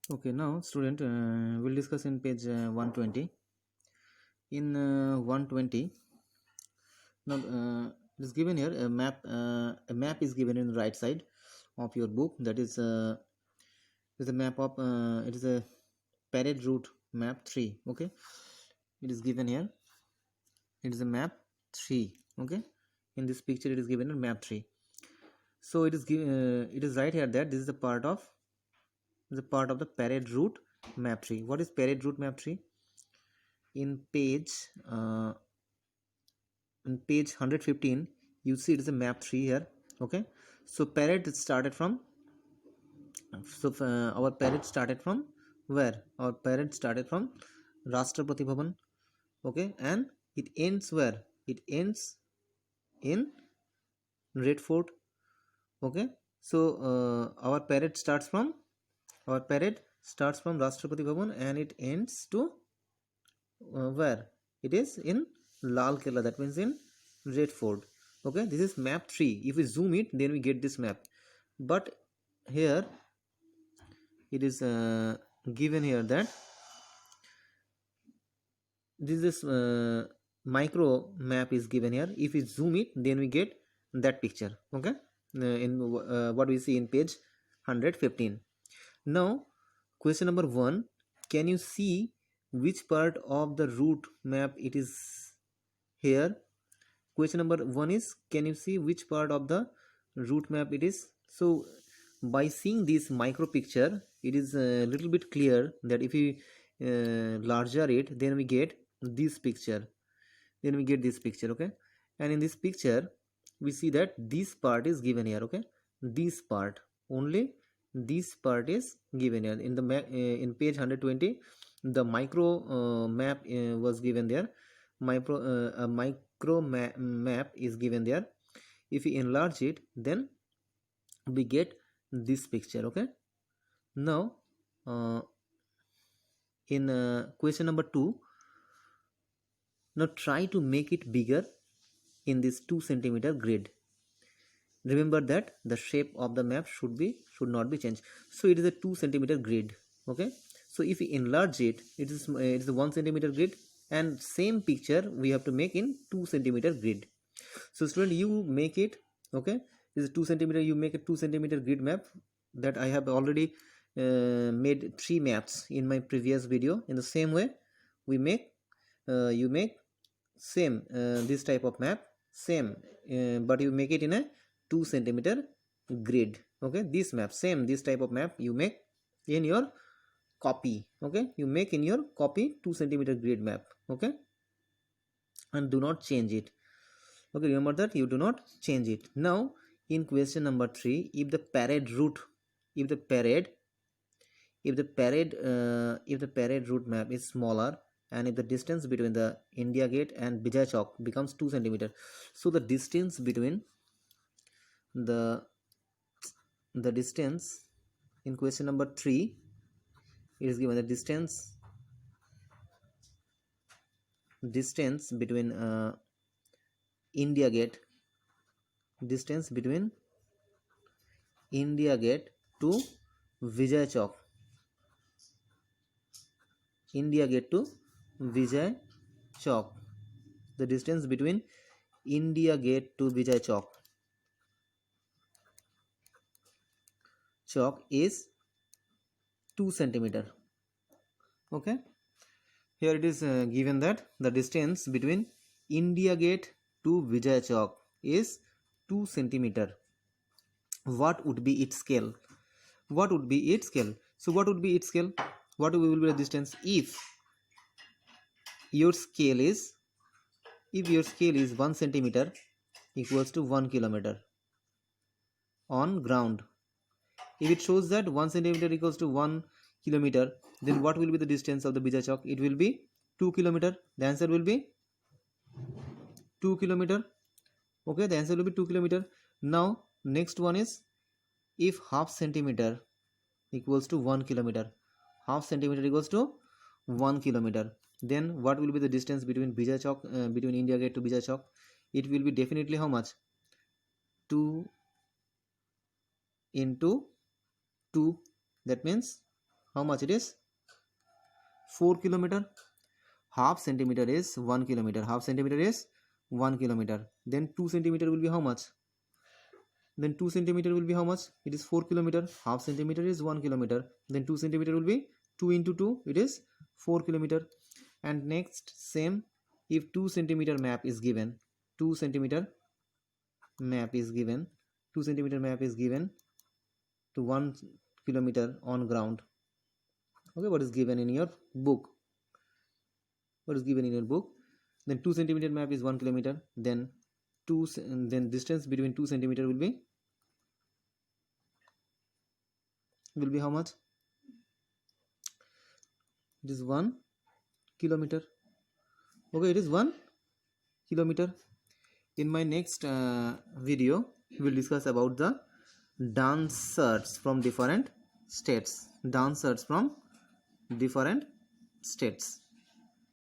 Okay, now student, we'll discuss in page 120. In 120, now it is given here a map. A map is given in the right side of your book. That is a map of it is a parade route map 3. Okay, it is given here. It is a map 3. Okay, in this picture it is given a map 3. So it is it is right here that this is the part of the parade route map 3. What is parade route map 3? In page uh, in page 115 you see it is a map 3 here. Okay, so parade started from our parade started from where? Our parade started from Rashtrapati Bhavan. Okay, and it ends where? It ends in Red Fort. Okay, so our parade starts from Rashtrapati Bhavan and it ends to where? It is in Lal Killa, that means in Red Fort. Okay, this is map 3. If we zoom it, then we get this map. But here it is given here that this is micro map is given here. If we zoom it, then we get that picture. Okay, in what we see in page 115. Now question number 1, can you see which part of the route map it is here? Question number 1 is, can you see which part of the route map it is? So by seeing this micro picture, it is a little bit clear that if we larger it, then we get this picture. Okay, and in this picture we see that this part is given here. Okay, this part, only this part is given here in the in page 120. The micro map was given there. Micro map is given there. If we enlarge it, then we get this picture. Okay, now in question number 2, now try to make it bigger in this 2 centimeter grid. Remember that the shape of the map should not be changed. So it is a 2 centimeter grid. Okay, so if we enlarge it, it is a 1 centimeter grid, and same picture we have to make in 2 centimeter grid. So student, you make it. Okay, this is 2 centimeter. You make a 2 centimeter grid map. That I have already made 3 maps in my previous video. In the same way, we make you make same this type of map, same, but you make it in a 2 centimeter grid. Okay, this map, same this type of map you make in your copy. Okay, you make in your copy 2 centimeter grid map. Okay, and do not change it. Okay, remember that you do not change it. Now in question number 3, if the parade route route map is smaller, and if the distance between the India Gate and Vijay Chowk becomes 2 centimeter, so the distance between the distance in question number 3, it is given the distance between India Gate to Vijay Chowk. The distance between India Gate to Vijay Chowk is 2 centimeter. Okay, here it is given that the distance between India Gate to Vijay Chowk is 2 centimeter. What would be its scale? So what would be its scale? What will be the distance if your scale is 1 centimeter equals to 1 kilometer on ground? If it shows that 1 centimeter equals to 1 kilometer, then what will be the distance of the Vijay Chowk? It will be 2 kilometer. The answer will be 2 kilometer. Okay, the answer will be 2 kilometer. Now next one is, if half centimeter equals to 1 kilometer, then what will be the distance between Vijay Chowk, between India Gate to Vijay Chowk? It will be definitely how much? 2 into 2, that means how much it is? 4 kilometer. Half centimeter is 1 kilometer. Half centimeter is 1 kilometer. Then 2 centimeter will be how much? Then 2 centimeter will be how much? It is 4 kilometer. Half centimeter is 1 kilometer. Then 2 centimeter will be 2 into 2. It is 4 kilometer. And next same, if 2 centimeter map is given, 2 centimeter map is given, 2 centimeter map is given to 1 kilometer on ground. Okay, what is given in your book? What is given in your book? Then 2 centimeter map is 1 kilometer. Then then distance between 2 centimeter will be how much? It is 1 kilometer. Okay, it is 1 kilometer. In my next video, we will discuss about the dancers from different states. Dancers from different states.